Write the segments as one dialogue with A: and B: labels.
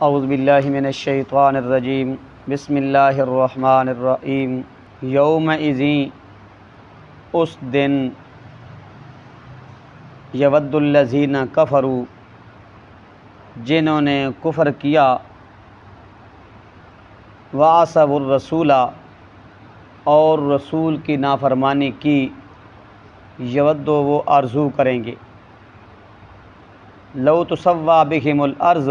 A: اعوذ باللہ من الشیطان الرجیم بسم اللہ الرحمن الرحیم یومئذ اس دن یود الذین کفروا جنہوں نے کفر کیا وعصوا الرسول اور رسول کی نافرمانی کی یود وہ آرزو کریں گے لو تسوا بہم الارض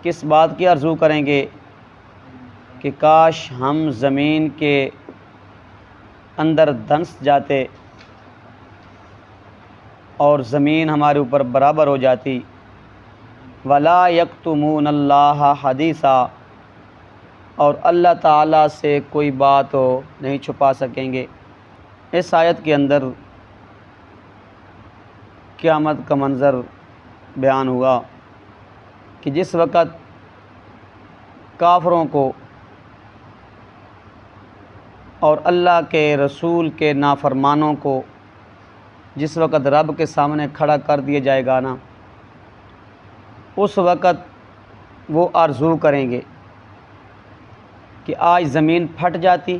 A: کس بات کی آرزو کریں گے کہ کاش ہم زمین کے اندر دھنس جاتے اور زمین ہمارے اوپر برابر ہو جاتی ولا یکتمون اللہ حدیثا اور اللہ تعالیٰ سے کوئی بات نہیں چھپا سکیں گے۔ اس آیت کے اندر قیامت کا منظر بیان ہوا کہ جس وقت کافروں کو اور اللہ کے رسول کے نافرمانوں کو جس وقت رب کے سامنے کھڑا کر دیا جائے گا نا، اس وقت وہ آرزو کریں گے کہ آج زمین پھٹ جاتی،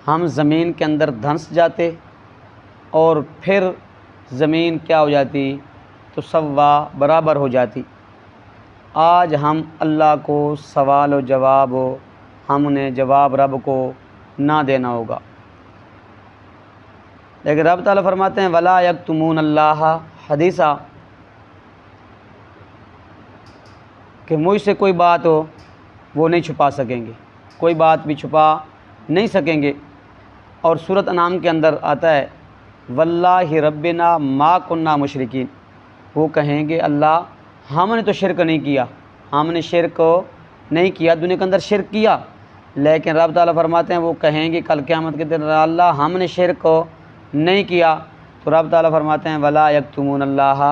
A: ہم زمین کے اندر دھنس جاتے اور پھر زمین کیا ہو جاتی تو سوا برابر ہو جاتی۔ آج ہم اللہ کو سوال و جواب ہم نے جواب رب کو نہ دینا ہوگا، لیکن رب تعالیٰ فرماتے ہیں ولا یکتمون اللہ حدیثا کہ مجھ سے کوئی بات ہو وہ نہیں چھپا سکیں گے، کوئی بات بھی چھپا نہیں سکیں گے۔ اور سورۃ انعام کے اندر آتا ہے واللہ ربنا ما کننا مشرکین، وہ کہیں گے اللہ ہم نے تو شرک نہیں کیا، ہم نے شرک نہیں کیا، دنیا کے اندر شرک کیا، لیکن رب تعالیٰ فرماتے ہیں وہ کہیں گے کل قیامت کے دن اللہ ہم نے شرک نہیں کیا، تو رب تعالیٰ فرماتے ہیں ولا یکتمون اللہ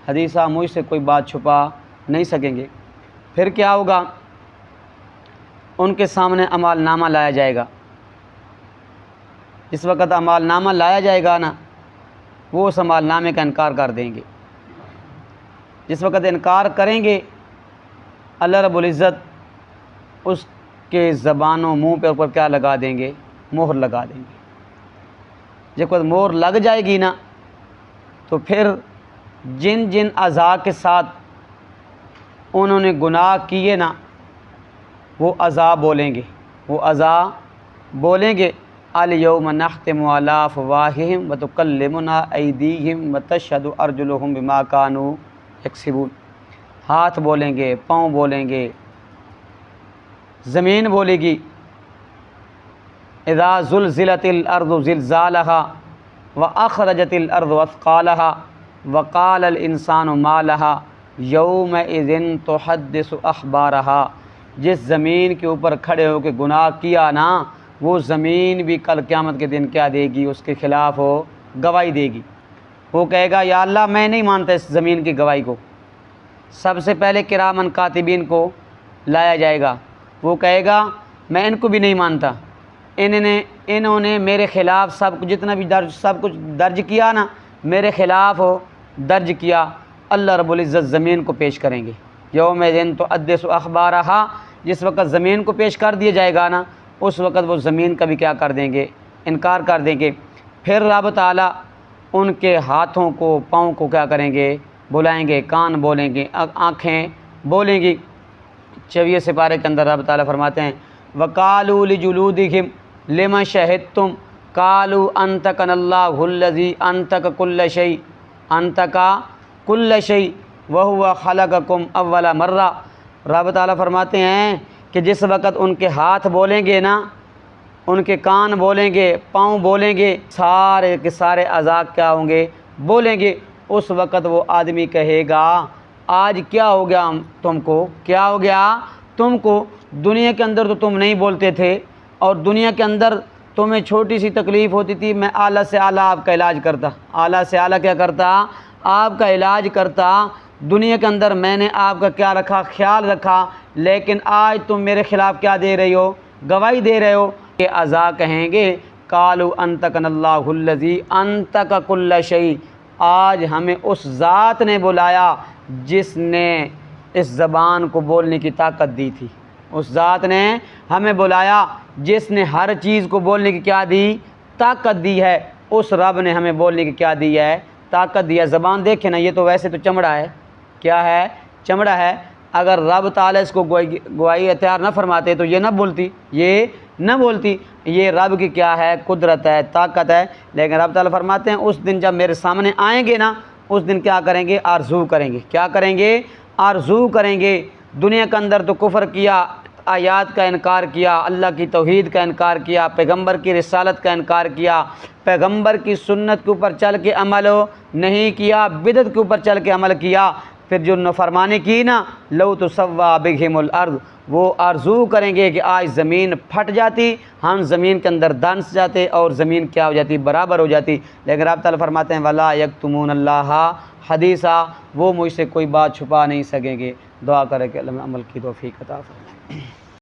A: حدیثا مجھ سے کوئی بات چھپا نہیں سکیں گے۔ پھر کیا ہوگا؟ ان کے سامنے اعمال نامہ لایا جائے گا۔ جس وقت اعمال نامہ لایا جائے گا نا، وہ اس اعمال نامے کا انکار کر دیں گے۔ جس وقت انکار کریں گے اللہ رب العزت اس کے زبانوں منہ پہ اوپر کیا لگا دیں گے؟ مہر لگا دیں گے۔ جب وقت مہر لگ جائے گی نا تو پھر جن جن اعضاء کے ساتھ انہوں نے گناہ کیے نا وہ اعضاء بولیں گے، وہ اعضاء بولیں گے الیوم نختم علی افواہہم وتکلمنا ایدیہم وتشہد ارجلہم بما کانوا یکسبون، ہاتھ بولیں گے، پاؤں بولیں گے، زمین بولے گی اذا زلزلت الارض زلزالہا واخرجت الارض اثقالہا وقال الانسان ما لہا یومئذ تحدث اخبارہا، جس زمین کے اوپر کھڑے ہو کے گناہ کیا نا وہ زمین بھی کل قیامت کے دن کیا دے گی؟ اس کے خلاف گواہی دے گی۔ وہ کہے گا یا اللہ میں نہیں مانتا اس زمین کی گواہی کو۔ سب سے پہلے کرامن کاتبین کو لایا جائے گا، وہ کہے گا میں ان کو بھی نہیں مانتا، انہوں نے میرے خلاف سب جتنا بھی سب کچھ درج کیا نا میرے خلاف درج کیا۔ اللہ رب العزت زمین کو پیش کریں گے یومئذ تحدث اخبارہا، جس وقت زمین کو پیش کر دیا جائے گا نا اس وقت وہ زمین کا بھی کیا کر دیں گے؟ انکار کر دیں گے۔ پھر رب تعالیٰ ان کے ہاتھوں کو پاؤں کو کیا کریں گے؟ بلائیں گے، کان بولیں گے، آنکھیں بولیں گی۔ 24 سپارے کے اندر رب تعالیٰ فرماتے ہیں وَقَالُوا لِجُلُودِهِمْ لِمَ شَهِدتُّمْ قَالُوا أَنطَقَنَا اللَّهُ الَّذِي أَنطَقَ كُلَّ شَيْءٍ أَنطَقَ كُلَّ شَيْءٍ وَهُوَ خَلَقَكُمْ أَوَّلَ مَرَّةٍ۔ رب تعالیٰ فرماتے ہیں کہ جس وقت ان کے ہاتھ بولیں گے نا، ان کے کان بولیں گے، پاؤں بولیں گے، سارے کے سارے اعضاء کیا ہوں گے؟ بولیں گے۔ اس وقت وہ آدمی کہے گا آج کیا ہو گیا تم کو؟ کیا ہو گیا تم کو؟ دنیا کے اندر تو تم نہیں بولتے تھے اور دنیا کے اندر تمہیں چھوٹی سی تکلیف ہوتی تھی، میں اعلیٰ سے اعلیٰ آپ کا علاج کرتا، اعلیٰ سے اعلیٰ کیا کرتا؟ آپ کا علاج کرتا۔ دنیا کے اندر میں نے آپ کا کیا رکھا؟ خیال رکھا، لیکن آج تم میرے خلاف کیا دے رہی ہو؟ گواہی دے رہے ہو۔ کہ اعضاء کہیں گے قالوا انطقنا اللہ الذی انطق کل شیء، آج ہمیں اس ذات نے بلایا جس نے اس زبان کو بولنے کی طاقت دی تھی۔ اس ذات نے ہمیں بلایا جس نے ہر چیز کو بولنے کی کیا دی؟ طاقت دی ہے۔ اس رب نے ہمیں بولنے کی کیا دی ہے؟ طاقت دی ہے۔ زبان دیکھیں نا، یہ تو ویسے تو چمڑا ہے، کیا ہے؟ چمڑا ہے۔ اگر رب تعالیٰ اس کو گواہی اختیار نہ فرماتے تو یہ نہ بولتی، یہ نہ بولتی۔ یہ رب کی کیا ہے؟ قدرت ہے، طاقت ہے۔ لیکن رب تعالیٰ فرماتے ہیں اس دن جب میرے سامنے آئیں گے نا، اس دن کیا کریں گے؟ آرزو کریں گے۔ کیا کریں گے؟ آرزو کریں گے۔ دنیا کے اندر تو کفر کیا، آیات کا انکار کیا، اللہ کی توحید کا انکار کیا، پیغمبر کی رسالت کا انکار کیا، پیغمبر کی سنت کے اوپر چل کے عمل نہیں کیا، بدعت کے اوپر چل کے عمل کیا، پھر جو نافرمانی کی نا، لو تسوا بہم الارض، وہ آرزو کریں گے کہ آج زمین پھٹ جاتی، ہم زمین کے اندر دنس جاتے اور زمین کیا ہو جاتی؟ برابر ہو جاتی۔ لیکن رب تعالیٰ فرماتے ہیں ولا یکتمون اللہ حدیثا، وہ مجھ سے کوئی بات چھپا نہیں سکیں گے۔ دعا کرے کہ اللہ عمل کی توفیق عطا فرمائے۔